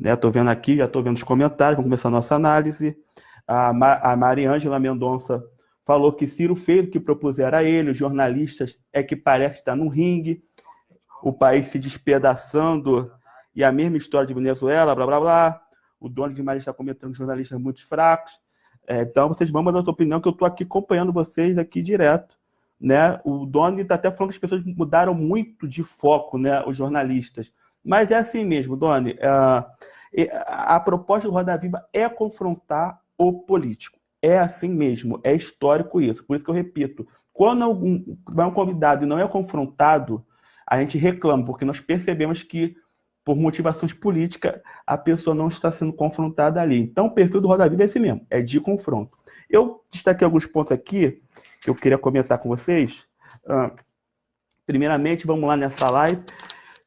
né? Estou vendo aqui, já estou vendo os comentários, vamos começar a nossa análise. A Mariângela Mendonça falou que Ciro fez o que propuseram a ele, os jornalistas é que parece estar no ringue, o país se despedaçando e a mesma história de Venezuela, blá, blá, blá. O dono de Maria está comentando jornalistas muito fracos. Então, vocês vão mandar a sua opinião, que eu estou aqui acompanhando vocês aqui direto. Né? O Doni está até falando que as pessoas mudaram muito de foco, né? Os jornalistas. Mas é assim mesmo, Doni. A proposta do Roda Viva é confrontar o político. É assim mesmo, é histórico isso. Por isso que eu repito, quando vai um convidado e não é confrontado, a gente reclama, porque nós percebemos que, por motivações políticas, a pessoa não está sendo confrontada ali. Então, o perfil do Roda Viva é esse mesmo, é de confronto. Eu destaquei alguns pontos aqui que eu queria comentar com vocês. Primeiramente, vamos lá nessa live.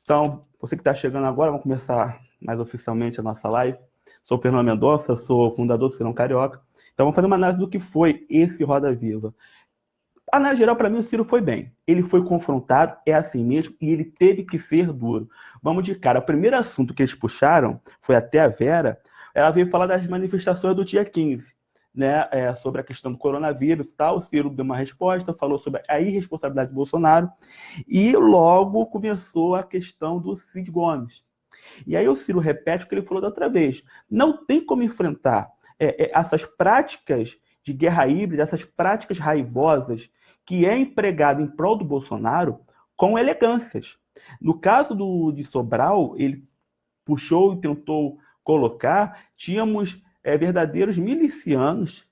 Então, você que está chegando agora, vamos começar mais oficialmente a nossa live. Sou o Fernando Mendonça, sou fundador do Serão Carioca. Então, vamos fazer uma análise do que foi esse Roda Viva. A análise geral, para mim, o Ciro foi bem. Ele foi confrontado, é assim mesmo, e ele teve que ser duro. Vamos de cara. O primeiro assunto que eles puxaram foi até a Vera. Ela veio falar das manifestações do dia 15, né, sobre a questão do coronavírus e tal. O Ciro deu uma resposta, falou sobre a irresponsabilidade de Bolsonaro, e logo começou a questão do Cid Gomes. E aí o Ciro repete o que ele falou da outra vez. Não tem como enfrentar essas práticas de guerra híbrida, essas práticas raivosas que é empregado em prol do Bolsonaro com elegâncias. No caso de Sobral, ele puxou e tentou colocar, tínhamos verdadeiros milicianos,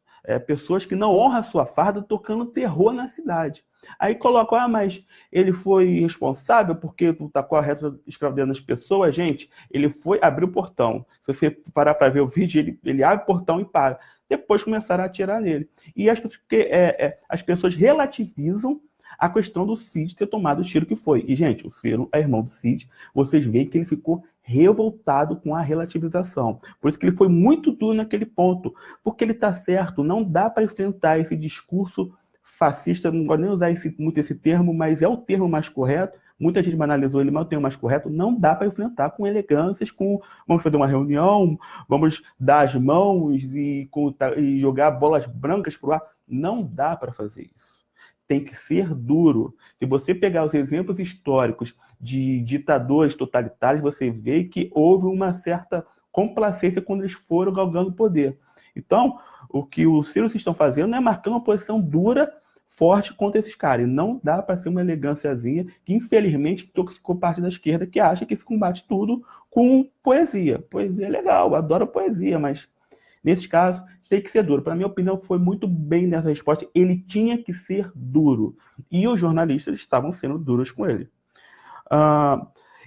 pessoas que não honram a sua farda, tocando terror na cidade. Aí colocam, mas ele foi responsável porque tacou a reta escravizando nas pessoas. Gente, ele foi abrir o portão. Se você parar para ver o vídeo, ele abre o portão e para. Depois começaram a atirar nele. E as pessoas relativizam a questão do Cid ter tomado o tiro que foi. E, gente, o Ciro é irmão do Cid. Vocês veem que ele ficou revoltado com a relativização. Por isso que ele foi muito duro naquele ponto. Porque ele está certo, não dá para enfrentar esse discurso fascista, não gosto nem usar muito esse termo, mas é o termo mais correto. Muita gente banalizou ele, mas é o termo mais correto. Não dá para enfrentar com elegâncias, vamos fazer uma reunião, vamos dar as mãos e jogar bolas brancas para o ar. Não dá para fazer isso. Tem que ser duro. Se você pegar os exemplos históricos de ditadores totalitários, você vê que houve uma certa complacência quando eles foram galgando poder. Então, o que os Ciro estão fazendo é marcando uma posição dura, forte contra esses caras. E não dá para ser uma elegânciazinha que, infelizmente, toxicou parte da esquerda que acha que se combate tudo com poesia. Poesia é legal, adoro poesia, mas nesse caso tem que ser duro. Para minha opinião, foi muito bem nessa resposta. Ele tinha que ser duro. E os jornalistas estavam sendo duros com ele.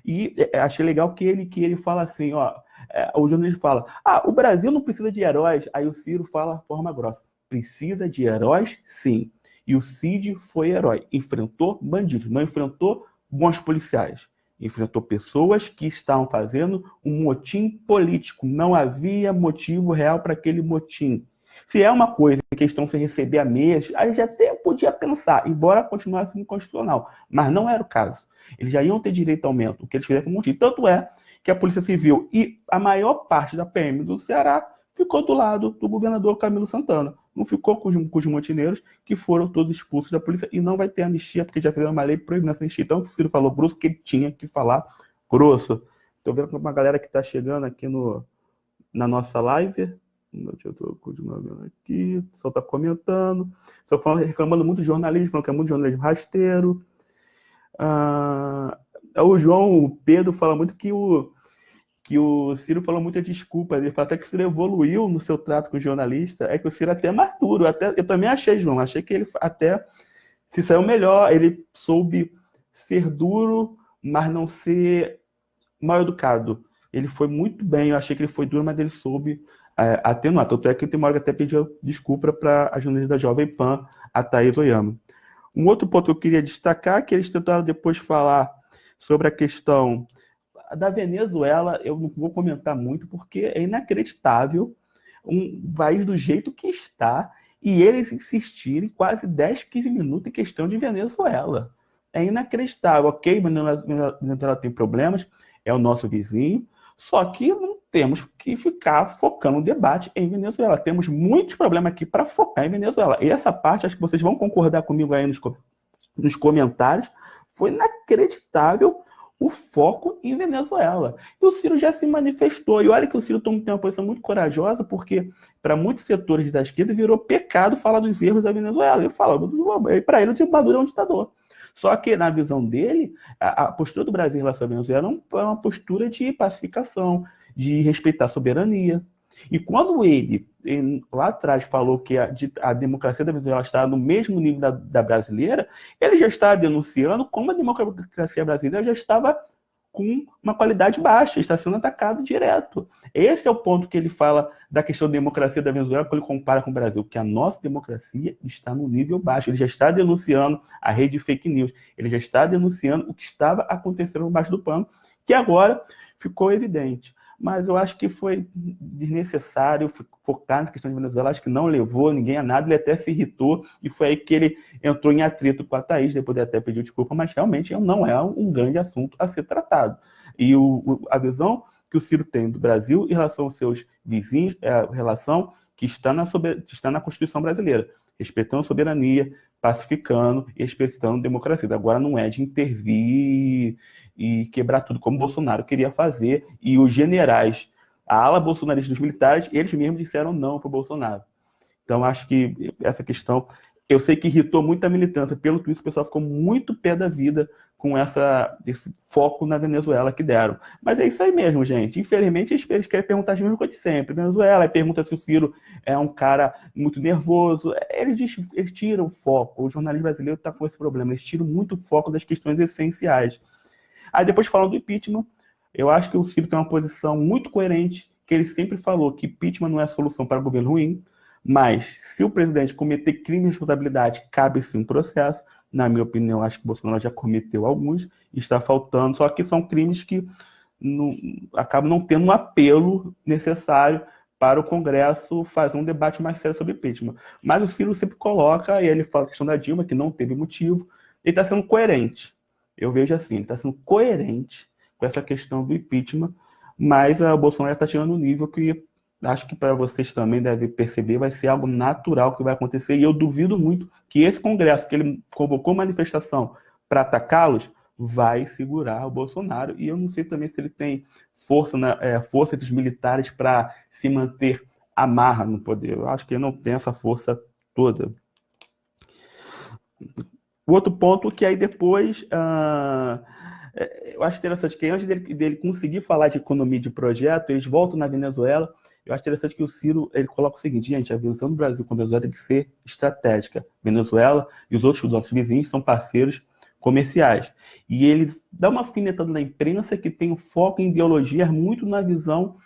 E achei legal que ele fala assim, o jornalista fala, o Brasil não precisa de heróis. Aí o Ciro fala de forma grossa, precisa de heróis, sim. E o Cid foi herói, enfrentou bandidos, não enfrentou bons policiais, enfrentou pessoas que estavam fazendo um motim político, não havia motivo real para aquele motim. Se é uma coisa que eles estão sem receber a mês, aí já até podia pensar, embora continuasse inconstitucional, mas não era o caso. Eles já iam ter direito ao aumento, o que eles fizeram com um motivo. Tanto é que a Polícia Civil e a maior parte da PM do Ceará ficou do lado do governador Camilo Santana. Não ficou com os motineiros, que foram todos expulsos da polícia, e não vai ter anistia, porque já fizeram uma lei proibindo essa anistia. Então o Ciro falou grosso que ele tinha que falar grosso. Estou vendo uma galera que está chegando aqui na nossa live. Eu estou continuando aqui, o pessoal está comentando. Só reclamando muito de jornalismo, falando que é muito jornalismo rasteiro. O João Pedro fala muito que o Ciro falou muita desculpa. Ele fala até que o Ciro evoluiu no seu trato com o jornalista. É que o Ciro até é mais duro. Eu também achei, João. Achei que ele até se saiu melhor. Ele soube ser duro, mas não ser mal educado. Ele foi muito bem. Eu achei que ele foi duro, mas ele soube atenuar. Tanto é que tem uma hora que até pediu desculpa para a jornalista da Jovem Pan, a Thaís Oyama. Um outro ponto que eu queria destacar é que eles tentaram depois falar sobre a questão da Venezuela. Eu não vou comentar muito, porque é inacreditável um país do jeito que está e eles insistirem quase 10, 15 minutos em questão de Venezuela. É inacreditável. Ok, Venezuela tem problemas, é o nosso vizinho, só que não temos que ficar focando o debate em Venezuela. Temos muitos problemas aqui para focar em Venezuela. E essa parte, acho que vocês vão concordar comigo aí nos comentários, foi inacreditável o foco em Venezuela. E o Ciro já se manifestou. E olha que o Ciro tem uma posição muito corajosa, porque para muitos setores da esquerda virou pecado falar dos erros da Venezuela. Ele fala, para ele, o Maduro é um ditador. Só que, na visão dele, a postura do Brasil em relação à Venezuela é uma postura de pacificação, de respeitar a soberania. E quando ele, lá atrás, falou que a democracia da Venezuela estava no mesmo nível da brasileira, ele já estava denunciando como a democracia brasileira já estava com uma qualidade baixa, está sendo atacado direto. Esse é o ponto que ele fala da questão da democracia da Venezuela, quando ele compara com o Brasil, que a nossa democracia está no nível baixo. Ele já está denunciando a rede de fake news, ele já está denunciando o que estava acontecendo embaixo do pano, que agora ficou evidente. Mas eu acho que foi desnecessário focar na questão de Venezuela, acho que não levou ninguém a nada, ele até se irritou, e foi aí que ele entrou em atrito com a Thaís, depois ele até pediu desculpa, mas realmente não é um grande assunto a ser tratado. E a visão que o Ciro tem do Brasil em relação aos seus vizinhos é a relação que está na Constituição brasileira, respeitando a soberania, pacificando e respeitando a democracia. Agora não é de intervir e quebrar tudo, como Bolsonaro queria fazer, e os generais, a ala bolsonarista dos militares, eles mesmos disseram não para o Bolsonaro. Então, acho que essa questão, eu sei que irritou muito a militância, pelo Twitter o pessoal ficou muito pé da vida com esse foco na Venezuela que deram. Mas é isso aí mesmo, gente. Infelizmente, eles querem perguntar as mesmas coisas de sempre. Venezuela, aí pergunta se o Ciro é um cara muito nervoso. Eles tiram o foco. O jornalismo brasileiro está com esse problema. Eles tiram muito o foco das questões essenciais. Aí depois falando do impeachment, eu acho que o Ciro tem uma posição muito coerente, que ele sempre falou que impeachment não é a solução para o governo ruim, mas se o presidente cometer crime de responsabilidade, cabe sim um processo. Na minha opinião, acho que o Bolsonaro já cometeu alguns, está faltando, só que são crimes que acabam não tendo um apelo necessário para o Congresso fazer um debate mais sério sobre impeachment. Mas o Ciro sempre coloca, e ele fala a questão da Dilma, que não teve motivo, ele está sendo coerente. Eu vejo assim, ele está sendo coerente com essa questão do impeachment, mas o Bolsonaro está tirando um nível que acho que para vocês também devem perceber, vai ser algo natural que vai acontecer, e eu duvido muito que esse Congresso, que ele convocou manifestação para atacá-los, vai segurar o Bolsonaro, e eu não sei também se ele tem força dos militares para se manter à marra no poder. Eu acho que ele não tem essa força toda. O outro ponto que aí depois, eu acho interessante que antes dele conseguir falar de economia de projeto, eles voltam na Venezuela. Eu acho interessante que o Ciro ele coloca o seguinte, gente, a visão do Brasil com a Venezuela tem que ser estratégica. Venezuela e os nossos vizinhos são parceiros comerciais. E ele dá uma alfinetada na imprensa que tem um foco em ideologias muito na visão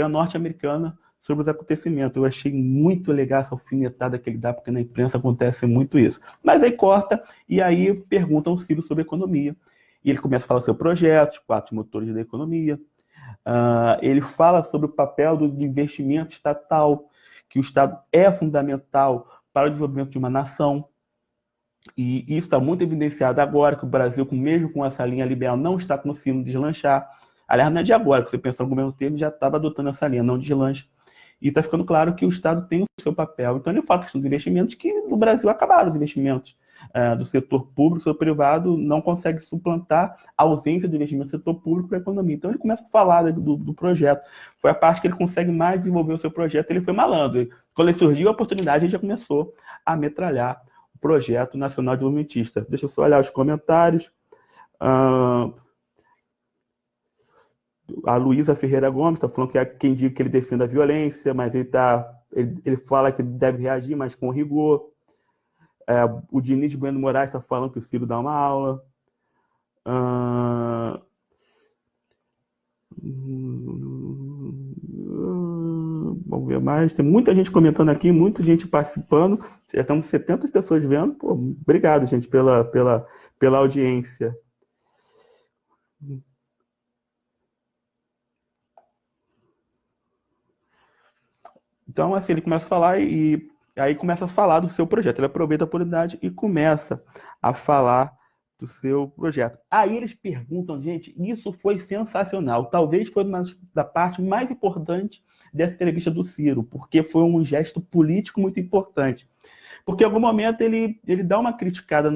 norte-americana, sobre os acontecimentos. Eu achei muito legal essa alfinetada que ele dá, porque na imprensa acontece muito isso. Mas aí corta, e aí perguntam ao Ciro sobre economia. E ele começa a falar sobre projetos, 4 motores da economia. Ele fala sobre o papel do investimento estatal, que o Estado é fundamental para o desenvolvimento de uma nação. E isso está muito evidenciado agora, que o Brasil, mesmo com essa linha liberal, não está conseguindo deslanchar. Aliás, não é de agora, que você pensa no governo Temer, já estava adotando essa linha, não deslancha. E está ficando claro que o Estado tem o seu papel. Então, ele fala a questão dos investimentos, que no Brasil acabaram os investimentos do setor público, do setor privado, não consegue suplantar a ausência do investimento do setor público para a economia. Então, ele começa a falar do projeto. Foi a parte que ele consegue mais desenvolver o seu projeto. Ele foi malandro. Quando ele surgiu a oportunidade, ele já começou a metralhar o projeto nacional desenvolvimentista. Deixa eu só olhar os comentários. A Luísa Ferreira Gomes está falando que é quem diz que ele defende a violência, mas ele fala que deve reagir, mas com rigor. O Diniz Bueno Moraes está falando que o Ciro dá uma aula. Vamos ver mais. Tem muita gente comentando aqui, muita gente participando. Já estamos 70 pessoas vendo. Pô, obrigado, gente, pela audiência. Então, assim, ele começa a falar e aí começa a falar do seu projeto. Ele aproveita a oportunidade e começa a falar do seu projeto. Aí eles perguntam, gente, isso foi sensacional. Talvez foi uma da parte mais importante dessa entrevista do Ciro, porque foi um gesto político muito importante. Porque em algum momento ele dá uma criticada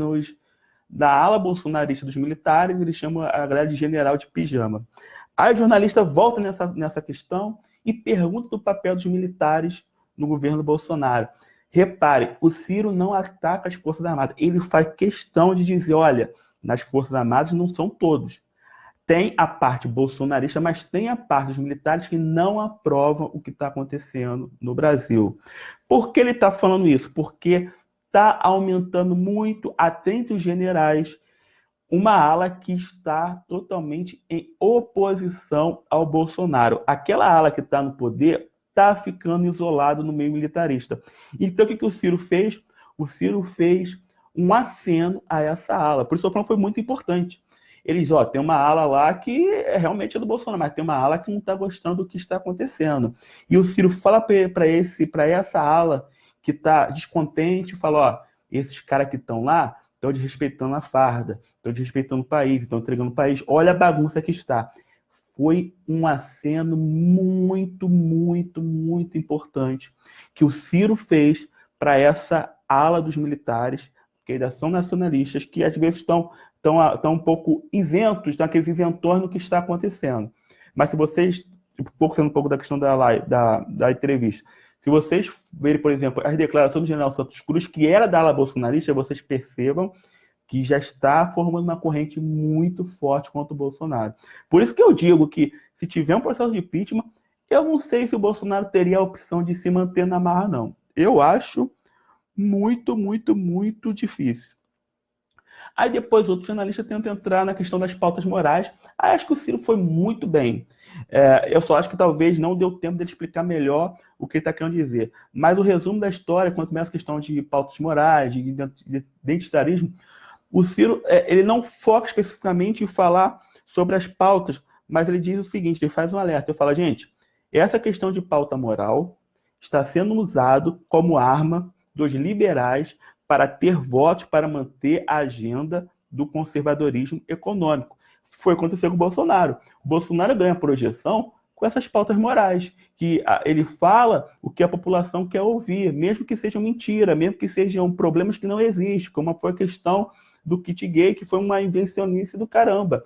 da ala bolsonarista dos militares, ele chama a galera de general de pijama. Aí o jornalista volta nessa questão e pergunta do papel dos militares no governo Bolsonaro. Repare, o Ciro não ataca as Forças Armadas. Ele faz questão de dizer, olha, nas Forças Armadas não são todos. Tem a parte bolsonarista, mas tem a parte dos militares que não aprovam o que está acontecendo no Brasil. Por que ele está falando isso? Porque está aumentando muito, até entre os generais, uma ala que está totalmente em oposição ao Bolsonaro. Aquela ala que está no poder está ficando isolado no meio militarista. Então, o que o Ciro fez? O Ciro fez um aceno a essa ala. Por isso, eu falando, foi muito importante. Eles, tem uma ala lá que realmente é do Bolsonaro, mas tem uma ala que não está gostando do que está acontecendo. E o Ciro fala para essa ala que está descontente, fala, esses caras que estão lá estão desrespeitando a farda, estão desrespeitando o país, estão entregando o país. Olha a bagunça que está. Foi um aceno muito, muito, muito importante que o Ciro fez para essa ala dos militares, que ainda são nacionalistas, que às vezes estão um pouco isentos, estão aqueles isentões no que está acontecendo. Mas se vocês, sendo um pouco da questão da entrevista, se vocês verem, por exemplo, as declarações do general Santos Cruz, que era da ala bolsonarista, vocês percebam que já está formando uma corrente muito forte contra o Bolsonaro. Por isso que eu digo que, se tiver um processo de impeachment, eu não sei se o Bolsonaro teria a opção de se manter na marra, não. Eu acho muito, muito, muito difícil. Aí depois outro jornalista tenta entrar na questão das pautas morais. Aí acho que o Ciro foi muito bem. Eu só acho que talvez não deu tempo de explicar melhor o que ele está querendo dizer. Mas o resumo da história, quando começa a questão de pautas morais, de identitarismo, o Ciro ele não foca especificamente em falar sobre as pautas, mas ele diz o seguinte, ele faz um alerta. Ele fala, gente, essa questão de pauta moral está sendo usado como arma dos liberais para ter votos, para manter a agenda do conservadorismo econômico. Foi acontecer com o Bolsonaro. O Bolsonaro ganha projeção com essas pautas morais, que ele fala o que a população quer ouvir, mesmo que sejam mentira, mesmo que sejam problemas que não existem, como foi a questão do kit gay, que foi uma invencionice do caramba.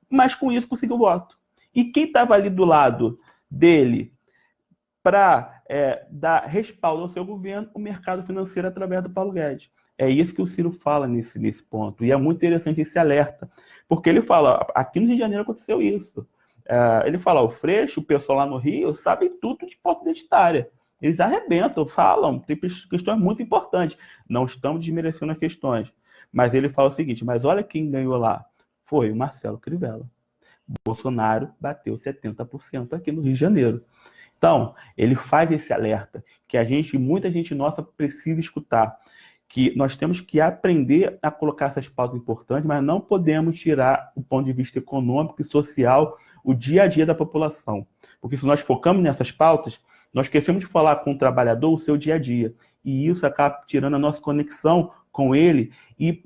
Mas com isso conseguiu voto. E quem estava ali do lado dele para dar respaldo ao seu governo, o mercado financeiro através do Paulo Guedes. É isso que o Ciro fala nesse ponto. E é muito interessante esse alerta. Porque ele fala, aqui no Rio de Janeiro aconteceu isso. Ele fala, o Freixo, o pessoal lá no Rio, sabe tudo de pauta identitária. Eles arrebentam, falam, tem questões muito importantes. Não estamos desmerecendo as questões. Mas ele fala o seguinte, mas olha quem ganhou lá. Foi o Marcelo Crivella. Bolsonaro bateu 70% aqui no Rio de Janeiro. Então, ele faz esse alerta, que muita gente nossa precisa escutar, que nós temos que aprender a colocar essas pautas importantes, mas não podemos tirar o ponto de vista econômico e social, o dia a dia da população. Porque se nós focamos nessas pautas, nós esquecemos de falar com o trabalhador o seu dia a dia. E isso acaba tirando a nossa conexão com ele e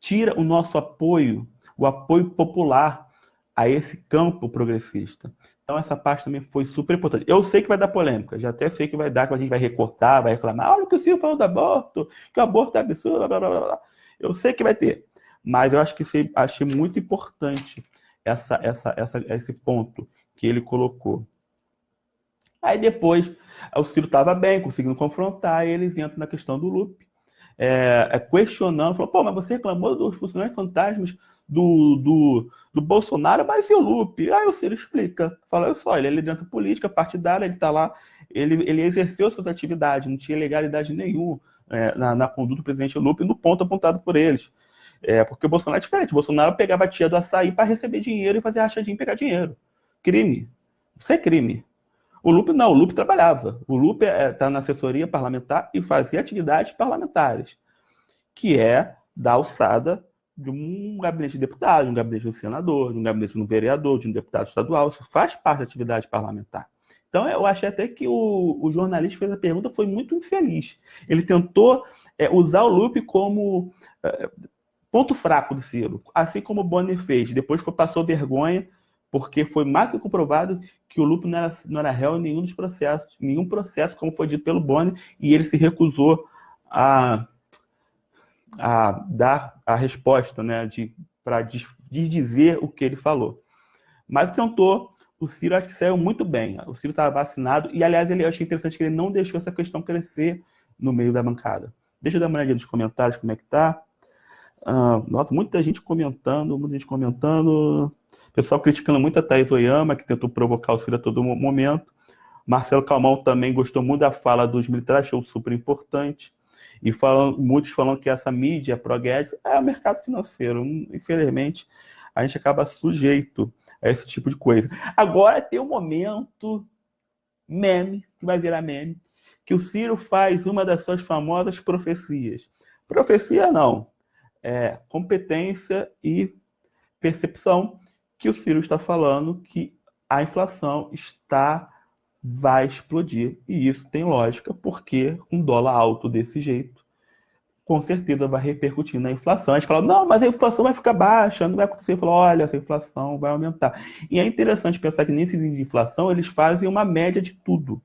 tira o nosso apoio, o apoio popular a esse campo progressista. Então essa parte também foi super importante. Eu sei que vai dar polêmica, já até sei que vai dar, que a gente vai recortar, vai reclamar, olha o que o Ciro falou do aborto, que o aborto é absurdo, blá, blá, blá, blá. Eu sei que vai ter, mas eu acho que achei muito importante esse ponto que ele colocou. Aí depois, o Ciro estava bem, conseguindo confrontar, e eles entram na questão do Lupe, questionando, falou, pô, mas você reclamou dos funcionários fantasmas do Bolsonaro, mas e o Lupe? Aí o Ciro explica, fala, olha só, ele é liderança política, partidária, ele está lá, ele exerceu suas atividades, não tinha legalidade nenhuma na conduta do presidente Lupe no ponto apontado por eles. Porque o Bolsonaro é diferente, o Bolsonaro pegava a tia do açaí para receber dinheiro e fazer rachadinha e pegar dinheiro. Crime. Isso é crime. O Lupe não, o Lupe trabalhava. O Lupe está na assessoria parlamentar e fazia atividades parlamentares, que é da alçada de um gabinete de deputado, de um gabinete de um senador, de um gabinete de um vereador, de um deputado estadual. Isso faz parte da atividade parlamentar. Então, eu achei até que o jornalista que fez a pergunta foi muito infeliz. Ele tentou usar o Lupe como Ponto fraco do Ciro, assim como o Bonner fez, depois passou vergonha, porque foi mais que comprovado que o Lupe não era réu em nenhum dos processos, nenhum processo, como foi dito pelo Bonner, e ele se recusou a, a dar a resposta, né, para dizer o que ele falou. Mas tentou, o Ciro acho que saiu muito bem, o Ciro estava vacinado, e aliás, eu achei interessante que ele não deixou essa questão crescer no meio da bancada. Deixa eu dar uma olhada nos comentários, como é que tá. Noto muita gente comentando, pessoal criticando muito a Thaís Oyama, que tentou provocar o Ciro a todo momento. Marcelo Calmon também gostou muito da fala dos militares, achou super importante. E muitos falando que essa mídia pró-Guedes é o mercado financeiro. Infelizmente, a gente acaba sujeito a esse tipo de coisa. Agora tem um momento meme, que vai virar meme, que o Ciro faz uma das suas famosas profecias. Profecia não, competência e percepção, que o Ciro está falando que a inflação vai explodir. E isso tem lógica, porque um dólar alto desse jeito, com certeza vai repercutir na inflação. A gente fala, não, mas a inflação vai ficar baixa, não vai acontecer. Ele falou, olha, essa inflação vai aumentar. E é interessante pensar que nesses índices de inflação, eles fazem uma média de tudo.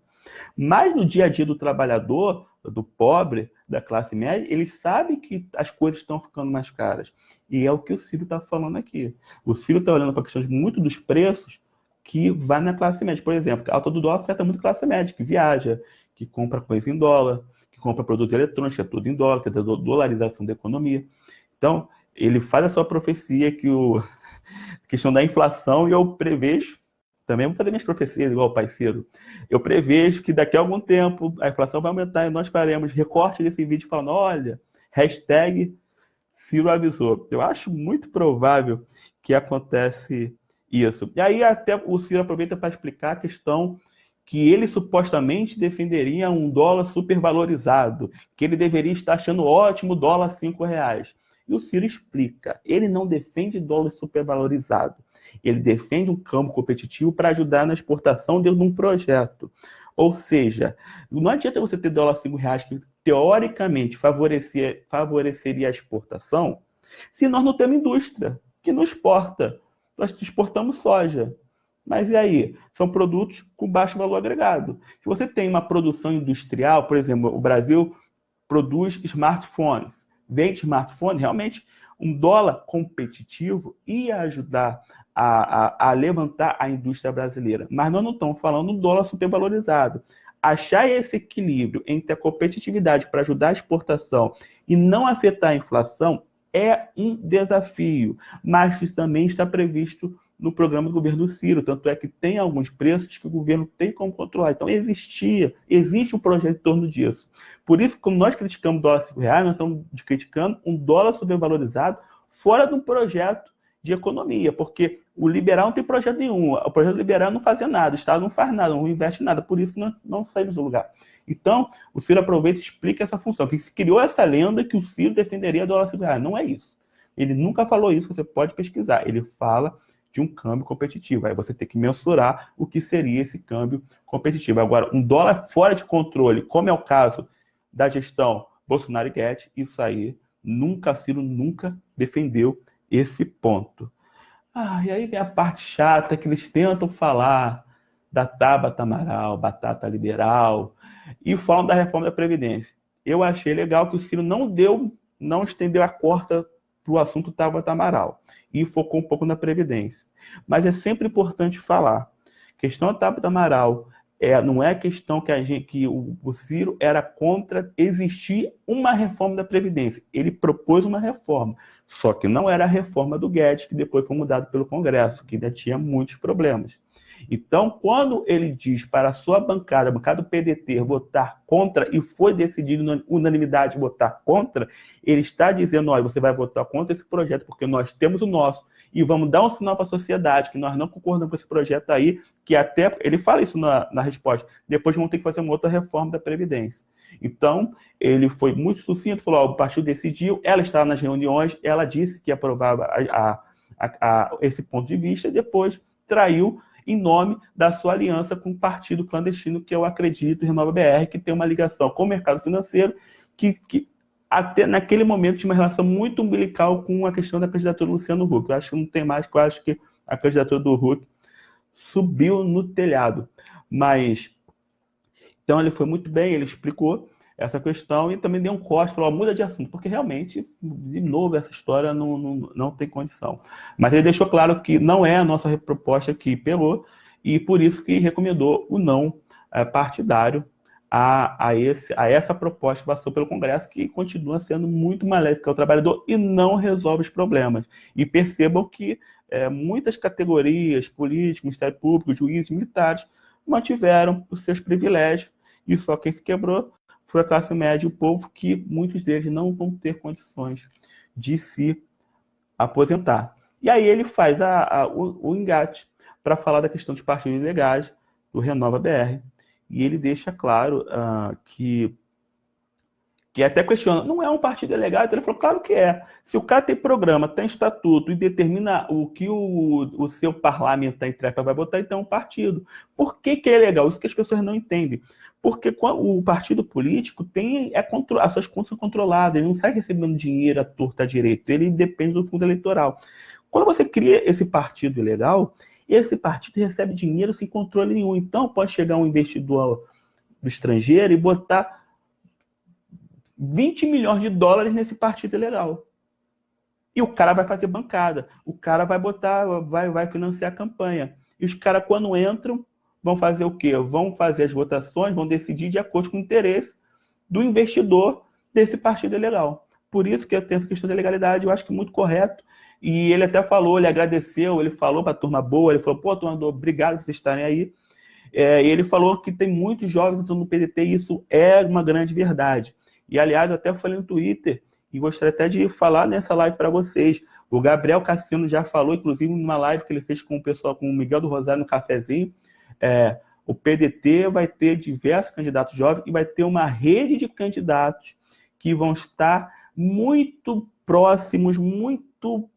Mas no dia a dia do trabalhador, do pobre, da classe média, eles sabem que as coisas estão ficando mais caras. E é o que o Ciro está falando aqui. O Ciro está olhando para a questão de muito dos preços que vai na classe média. Por exemplo, a alta do dólar afeta muito a classe média, que viaja, que compra coisa em dólar, que compra produtos eletrônicos, que é tudo em dólar, que é a dolarização da economia. Então, ele faz a sua profecia que a questão da inflação, e eu prevejo, também vou fazer minhas profecias igual o Pai Ciro, eu prevejo que daqui a algum tempo a inflação vai aumentar e nós faremos recorte desse vídeo falando, olha, hashtag Ciro avisou. Eu acho muito provável que acontece isso. E aí até o Ciro aproveita para explicar a questão que ele supostamente defenderia um dólar supervalorizado, que ele deveria estar achando ótimo o dólar R$ 5. E o Ciro explica, ele não defende dólar supervalorizado, ele defende um campo competitivo para ajudar na exportação dentro de um projeto. Ou seja, não adianta você ter dólar R$ 5 que teoricamente favoreceria a exportação, se nós não temos indústria que não exporta. Nós exportamos soja. Mas e aí? São produtos com baixo valor agregado. Se você tem uma produção industrial, por exemplo, o Brasil produz smartphones, vende smartphone, realmente um dólar competitivo ia ajudar a levantar a indústria brasileira. Mas nós não estamos falando um dólar supervalorizado. Achar esse equilíbrio entre a competitividade para ajudar a exportação e não afetar a inflação é um desafio, mas isso também está previsto no programa do governo do Ciro, tanto é que tem alguns preços que o governo tem como controlar. Então existe um projeto em torno disso. Por isso, quando nós criticamos o dólar R$ 5, nós estamos criticando um dólar sobrevalorizado fora de um projeto de economia, porque o liberal não tem projeto nenhum, o projeto liberal não fazia nada, o Estado não faz nada, não investe nada, por isso que nós não saímos do lugar. Então, o Ciro aproveita e explica essa função, que se criou essa lenda que o Ciro defenderia o dólar R$ 5. Não é isso. Ele nunca falou isso, você pode pesquisar. Ele fala de um câmbio competitivo. Aí você tem que mensurar o que seria esse câmbio competitivo. Agora, um dólar fora de controle, como é o caso da gestão Bolsonaro e Guedes, isso aí, Ciro nunca defendeu esse ponto. E aí vem a parte chata que eles tentam falar da Tabata Amaral, batata liberal, e falam da reforma da Previdência. Eu achei legal que o Ciro não estendeu a corda para o assunto Tabata Amaral e focou um pouco na Previdência. Mas é sempre importante falar. A questão da Tabata Amaral não é a questão que o Ciro era contra existir uma reforma da Previdência. Ele propôs uma reforma, só que não era a reforma do Guedes, que depois foi mudado pelo Congresso, que ainda tinha muitos problemas. Então, quando ele diz para a sua bancada, a bancada do PDT, votar contra, e foi decidido na unanimidade votar contra, ele está dizendo, olha, você vai votar contra esse projeto, porque nós temos o nosso, e vamos dar um sinal para a sociedade que nós não concordamos com esse projeto aí, que até, ele fala isso na resposta, depois vão ter que fazer uma outra reforma da Previdência. Então, ele foi muito sucinto, falou, o partido decidiu, ela estava nas reuniões, ela disse que aprovava esse ponto de vista, e depois traiu em nome da sua aliança com o partido clandestino, que eu acredito, Renova BR, que tem uma ligação com o mercado financeiro, que até naquele momento tinha uma relação muito umbilical com a questão da candidatura do Luciano Huck. Eu acho que não tem mais, porque eu acho que a candidatura do Huck subiu no telhado. Mas, então ele foi muito bem, ele explicou essa questão e também deu um corte, falou, muda de assunto, porque realmente, de novo, essa história não tem condição. Mas ele deixou claro que não é a nossa proposta que pegou, e por isso que recomendou o não partidário a essa proposta que passou pelo Congresso, que continua sendo muito maléfica ao trabalhador e não resolve os problemas. E percebam que muitas categorias, políticos, Ministério Público, juízes, militares, mantiveram os seus privilégios, e só quem se quebrou foi a classe média e o povo, que muitos deles não vão ter condições de se aposentar. E aí ele faz o engate para falar da questão dos partidos legais, do Renova BR, e ele deixa claro que até questiona, não é um partido ilegal? Então ele falou, claro que é. Se o cara tem programa, tem estatuto e determina o que o seu parlamentar entrega vai votar, então é um partido. Por que é legal? Isso que as pessoas não entendem. Porque o partido político as suas contas são controladas, ele não sai recebendo dinheiro à torta à direito, ele depende do fundo eleitoral. Quando você cria esse partido ilegal, esse partido recebe dinheiro sem controle nenhum. Então pode chegar um investidor do estrangeiro e botar 20 milhões de dólares nesse partido ilegal. E o cara vai fazer bancada. O cara vai financiar a campanha. E os caras, quando entram, vão fazer o quê? Vão fazer as votações, vão decidir de acordo com o interesse do investidor desse partido ilegal. Por isso que eu tenho essa questão da legalidade, eu acho que é muito correto. E ele até falou, ele agradeceu, ele falou para a turma boa, ele falou, pô, turma, obrigado por vocês estarem aí. E ele falou que tem muitos jovens entrando no PDT, e isso é uma grande verdade. E, aliás, eu até falei no Twitter, e gostaria até de falar nessa live para vocês. O Gabriel Cassino já falou, inclusive, numa live que ele fez com o pessoal, com o Miguel do Rosário no cafezinho, o PDT vai ter diversos candidatos jovens e vai ter uma rede de candidatos que vão estar muito próximos, muito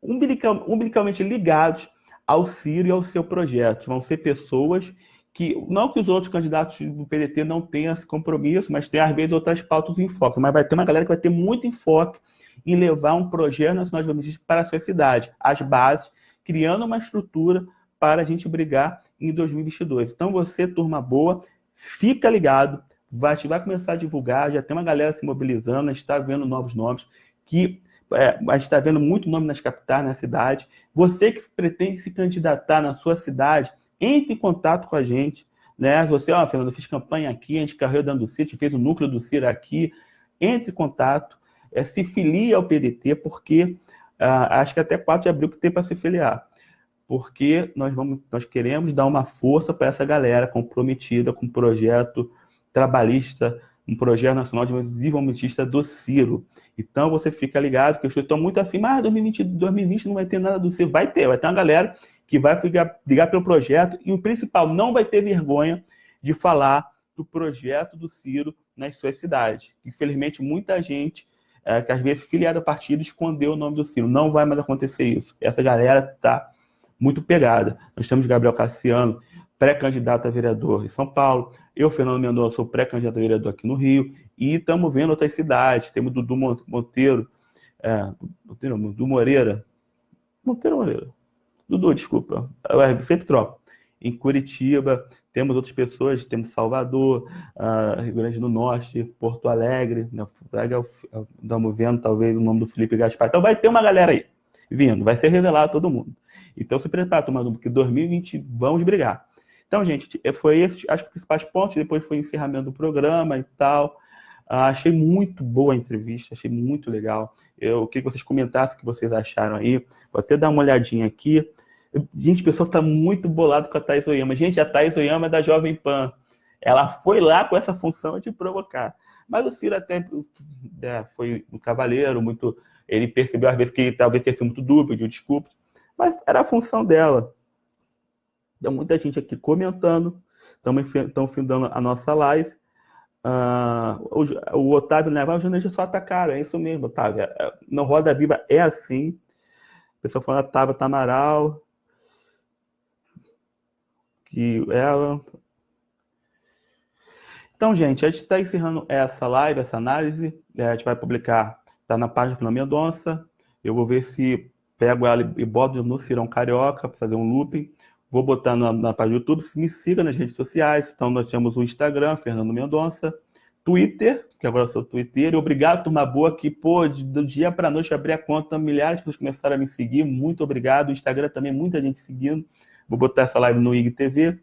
umbilicalmente ligados ao Ciro e ao seu projeto. Vão ser pessoas que, não que os outros candidatos do PDT não tenham esse compromisso, mas tem, às vezes, outras pautas em foco. Mas vai ter uma galera que vai ter muito enfoque em levar um projeto nacional de desenvolvimento para a sua cidade, as bases, criando uma estrutura para a gente brigar em 2022. Então, você, turma boa, fica ligado, a gente vai começar a divulgar, já tem uma galera se mobilizando, a gente está vendo novos nomes, a gente está vendo muito nome nas capitais, na cidade. Você que pretende se candidatar na sua cidade, entre em contato com a gente, né? Você, Fernando, eu fiz campanha aqui, a gente carregou dentro do Ciro, fez o núcleo do Ciro aqui. Entre em contato, se filie ao PDT, porque acho que até 4 de abril que tem para se filiar. Porque nós queremos dar uma força para essa galera comprometida com o projeto trabalhista, um projeto nacional de desenvolvimentista do Ciro. Então você fica ligado, que eu estou muito assim, mas 2020 não vai ter nada do Ciro. Vai ter uma galera que vai brigar pelo projeto, e o principal, não vai ter vergonha de falar do projeto do Ciro nas suas cidades. Infelizmente, muita gente, que às vezes filiada a partido, escondeu o nome do Ciro. Não vai mais acontecer isso. Essa galera está muito pegada. Nós temos Gabriel Cassiano, pré-candidato a vereador em São Paulo. Eu, Fernando Mendonça, sou pré-candidato a vereador aqui no Rio. E estamos vendo outras cidades. Temos Dudu Monteiro, Dudu Moreira. Dudu, desculpa. Eu sempre troco. Em Curitiba, temos outras pessoas, temos Salvador, Rio Grande do Norte, Porto Alegre, né? Estamos vendo talvez o nome do Felipe Gaspar. Então vai ter uma galera aí vindo, vai ser revelado todo mundo. Então se prepara, turma, porque 2020 vamos brigar. Então, gente, foi esse, acho que os principais pontos, depois foi o encerramento do programa e tal. Achei muito boa a entrevista, achei muito legal. Eu queria que vocês comentassem o que vocês acharam aí. Vou até dar uma olhadinha aqui. Gente, o pessoal está muito bolado com a Thaís Oyama. Gente, a Thaís Oyama é da Jovem Pan. Ela foi lá com essa função de provocar. Mas o Ciro até foi um cavaleiro, muito. Ele percebeu às vezes que talvez tenha sido muito dúbio, pediu desculpas. Mas era a função dela. Tem muita gente aqui comentando. Estão findando a nossa live. O Otávio Neval, os jornalistas só atacaram. É isso mesmo, Otávio. No Roda Viva é assim. O pessoal falando Tabata Amaral. Que ela. Então, gente, a gente está encerrando essa live, essa análise. A gente vai publicar, tá na página do Fernando Mendonça. Eu vou ver se pego ela e boto no Cirão Carioca para fazer um looping. Vou botar na página do YouTube. Me siga nas redes sociais. Então, nós temos o Instagram, Fernando Mendonça. Twitter, que agora eu sou Twitter. E obrigado, turma boa, que, pô, do dia para noite eu abri a conta, milhares de pessoas começaram a me seguir. Muito obrigado. O Instagram também, muita gente seguindo. Vou botar essa live no IGTV.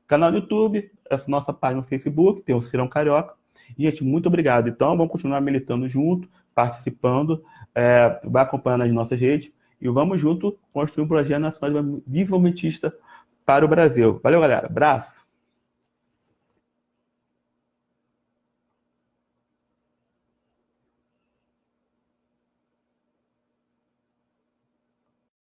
Canal do YouTube, essa nossa página no Facebook, tem o Cirão Carioca. E, gente, muito obrigado. Então, vamos continuar militando junto, participando, vai acompanhando as nossas redes e vamos junto construir um projeto nacional desenvolvimentista para o Brasil. Valeu, galera. Abraço.